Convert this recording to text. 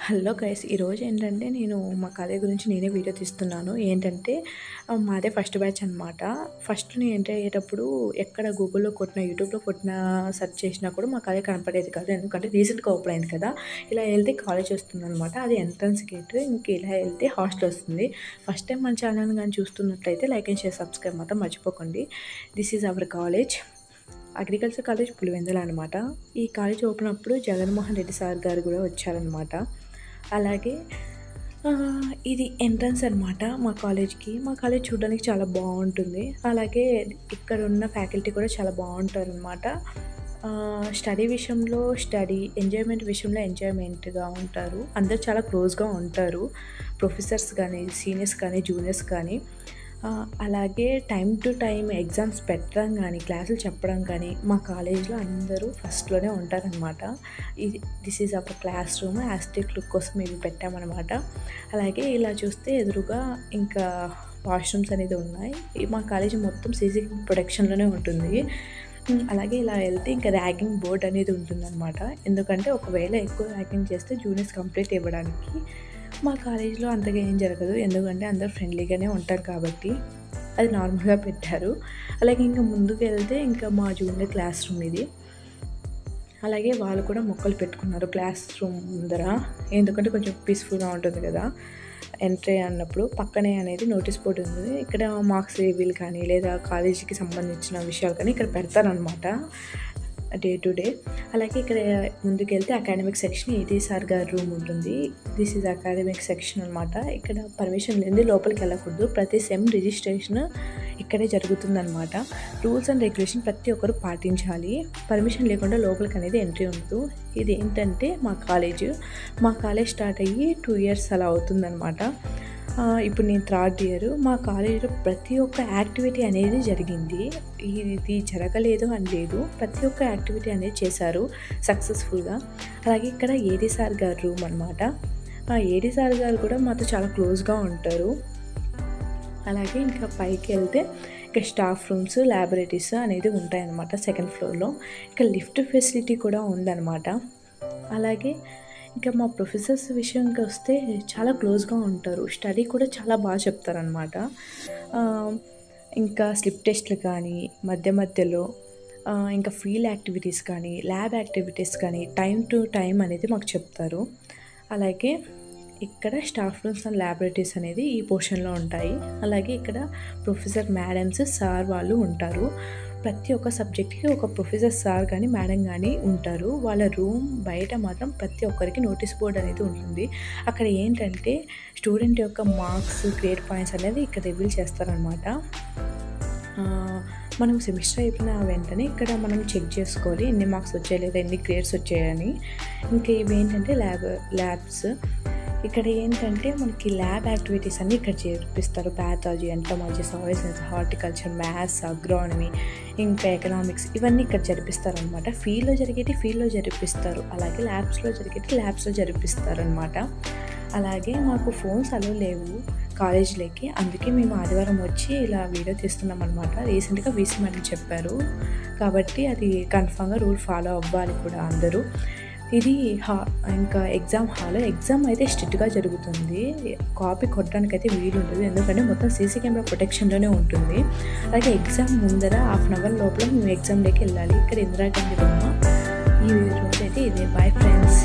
Hello guys, ఈరోజు ఏంటంటే నేను మా కాలేజ్ గురించి నేనే వీడియో తీస్తున్నాను. ఏంటంటే మాదే ఫస్ట్ బ్యాచ్ అనమాట. ఫస్ట్ నేను ఎంటర్ అయ్యేటప్పుడు ఎక్కడ గూగుల్‌లో కొట్టినా, యూట్యూబ్‌లో కొట్టినా, సెర్చ్ చేసినా కూడా మా కాలేజ్ కనపడేది కాదు. ఎందుకంటే రీసెంట్‌గా ఓపెన్ అయింది కదా! ఇలా వెళ్తే కాలేజ్ వస్తుందనమాట. అది ఎంట్రన్స్ గేట్. ఇంక ఇలా వెళ్తే హాస్టల్ వస్తుంది. ఫస్ట్ టైం మన ఛానల్ గాని చూస్తున్నట్లయితే లైక్ అండ్ షేర్, సబ్స్క్రైబ్ మాత్రం మర్చిపోకండి. This is hour college. Agriculture college Pulivendula అనమాట. ఈ కాలేజ్ ఓపెన్ అప్పుడు జగన్మోహన్ రెడ్డి సార్ గారు కూడా వచ్చారనమాట. అలాగే ఇది ఎంట్రన్స్ అనమాట మా కాలేజ్‌కి. మా కాలేజ్ చూడడానికి చాలా బావుంటుంది. అలాగే ఇక్కడ ఉన్న ఫ్యాకల్టీ కూడా చాలా బావుంటారనమాట. స్టడీ విషయంలో స్టడీ, ఎంజాయ్‌మెంట్ విషయంలో ఎంజాయ్‌మెంట్‌గా ఉంటారు. అందరూ చాలా క్లోజ్‌గా ఉంటారు. ప్రొఫెసర్స్ కానీ, సీనియర్స్ కానీ, జూనియర్స్ కానీ. అలాగే టైమ్ టు టైమ్ ఎగ్జామ్స్ పెట్టడం కానీ, క్లాసులు చెప్పడం కానీ మా కాలేజ్‌లో అందరూ ఫస్ట్‌లోనే ఉంటారనమాట. This is our class room. Aesthetic look కోసం ఇవి పెట్టామనమాట. అలాగే ఇలా చూస్తే ఎదురుగా ఇంకా వాష్‌రూమ్స్ అనేది ఉన్నాయి. మా కాలేజ్ మొత్తం సీసీ ప్రొటెక్షన్‌లోనే ఉంటుంది. అలాగే ఇలా వెళ్తే ఇంకా ర్యాగింగ్ బోర్డ్ అనేది ఉంటుందన్నమాట. ఎందుకంటే ఒకవేళ ఎక్కువ ర్యాగింగ్ చేస్తే జూనియర్స్ కంప్లైంట్ ఇవ్వడానికి. మా కాలేజ్‌లో అంతగా ఏం జరగదు. ఎందుకంటే అందరూ ఫ్రెండ్లీగానే ఉంటారు కాబట్టి అది నార్మల్‌గా పెట్టారు. అలాగే ఇంకా ముందుకు వెళ్తే ఇంకా మా జూనియర్ క్లాస్ రూమ్ ఇది. అలాగే వాళ్ళు కూడా మొక్కలు పెట్టుకున్నారు క్లాస్ రూమ్ ముందర. ఎందుకంటే కొంచెం పీస్‌ఫుల్‌గా ఉంటుంది కదా! ఎంట్రీ అన్నప్పుడు. పక్కనే అనేది నోటీస్ బోర్డ్ ఉంది. ఇక్కడ మార్క్స్ రివీల్ కానీ, లేదా కాలేజీకి సంబంధించిన విషయాలు కానీ ఇక్కడ పెడతారనమాట డే టు డే. అలాగే ఇక్కడ ముందుకెళ్తే అకాడమిక్ సెక్షన్ ఏటీ సార్ గారి రూమ్ ఉంటుంది. దిస్ ఈజ్ అకాడమిక్ సెక్షన్ అనమాట. ఇక్కడ పర్మిషన్ లేనిదే లోపలికి వెళ్ళకూడదు. ప్రతి సెమ్ రిజిస్ట్రేషన్ ఇక్కడే జరుగుతుందనమాట. రూల్స్ అండ్ రెగ్యులేషన్ ప్రతి ఒక్కరు పాటించాలి. పర్మిషన్ లేకుండా లోపలికి అనేది ఎంట్రీ ఉండదు. ఇది ఏంటంటే మా కాలేజ్ స్టార్ట్ అయ్యి 2 years అలా అవుతుందనమాట. ఇప్పుడు నేను 3rd year. మా కాలేజీలో ప్రతి ఒక్క యాక్టివిటీ అనేది జరిగింది. ఇది జరగలేదు అని లేదు. ప్రతి ఒక్క యాక్టివిటీ అనేది చేశారు సక్సెస్ఫుల్గా. అలాగే ఇక్కడ ఏడీ సార్ గారి రూమ్ అనమాట. ఏడీ సార్ గారు కూడా మాతో చాలా క్లోజ్గా ఉంటారు. అలాగే ఇంకా పైకి వెళ్తే ఇంకా స్టాఫ్ రూమ్స్, ల్యాబొరేటరీస్ అనేది ఉంటాయన్నమాట సెకండ్ ఫ్లోర్లో. ఇంకా లిఫ్ట్ ఫెసిలిటీ కూడా ఉందన్నమాట. అలాగే ఇంకా మా ప్రొఫెసర్స్ విషయానికి వస్తే చాలా క్లోజ్గా ఉంటారు. స్టడీ కూడా చాలా బాగా చెప్తారనమాట. ఇంకా స్లిప్ టెస్ట్లు కానీ మధ్యలో ఇంకా ఫీల్డ్ యాక్టివిటీస్ కానీ, ల్యాబ్ యాక్టివిటీస్ కానీ టైం టు టైం అనేది మాకు చెప్తారు. అలాగే ఇక్కడ స్టాఫ్ రూమ్స్ అండ్ ల్యాబొరేటరీస్ అనేది ఈ పోర్షన్లో ఉంటాయి. అలాగే ఇక్కడ ప్రొఫెసర్ మేడమ్స్, సార్ వాళ్ళు ఉంటారు. ప్రతి ఒక్క సబ్జెక్ట్కి ఒక ప్రొఫెసర్ సార్ కానీ, మేడం కానీ ఉంటారు. వాళ్ళ రూమ్ బయట మాత్రం ప్రతి ఒక్కరికి నోటీస్ బోర్డ్ అనేది ఉంటుంది. అక్కడ ఏంటంటే స్టూడెంట్ యొక్క మార్క్స్, గ్రేడ్ పాయింట్స్ అనేది ఇక్కడ రివీల్ చేస్తారనమాట. మనం సెమిస్టర్ అయిపోయిన వెంటనే ఇక్కడ మనం చెక్ చేసుకోవాలి ఎన్ని మార్క్స్ వచ్చాయి, లేదా ఎన్ని గ్రేడ్స్ వచ్చాయని. ఇంకా ఇవి ఏంటంటే ల్యాబ్స్. ఇక్కడ ఏంటంటే మనకి ల్యాబ్ యాక్టివిటీస్ అన్నీ ఇక్కడ చేర్పిస్తారు. Pathology, entomology, soil science, horticulture, maths, agronomy, ఇంకా ఎకనామిక్స్ ఇవన్నీ ఇక్కడ జరిపిస్తారనమాట. ఫీల్డ్లో జరిపిస్తారు. అలాగే ల్యాబ్స్లో జరిపిస్తారనమాట. అలాగే మాకు ఫోన్స్ అలో లేవు కాలేజీలోకి. అందుకే మేము ఆదివారం వచ్చి ఇలా వీడియో తీస్తున్నాం అనమాట. రీసెంట్గా వీసీ మేడం చెప్పారు కాబట్టి అది కన్ఫామ్గా రూల్ ఫాలో అవ్వాలి కూడా అందరూ. ఇది ఇంకా ఎగ్జామ్ హాల్. ఎగ్జామ్ అయితే స్ట్రిక్ట్గా జరుగుతుంది. కాపీ కొట్టడానికి అయితే వీలు ఉండదు. ఎందుకంటే మొత్తం సీసీ కెమెరా ప్రొటెక్షన్లోనే ఉంటుంది. అలాగే ఎగ్జామ్ ముందర 1/2 hour లోపల మేము ఎగ్జామ్లోకి వెళ్ళాలి. ఇక్కడ ఇందిరాగాంధీ బొమ్మ. ఈ రోజు అయితే ఇదే. Bye friends.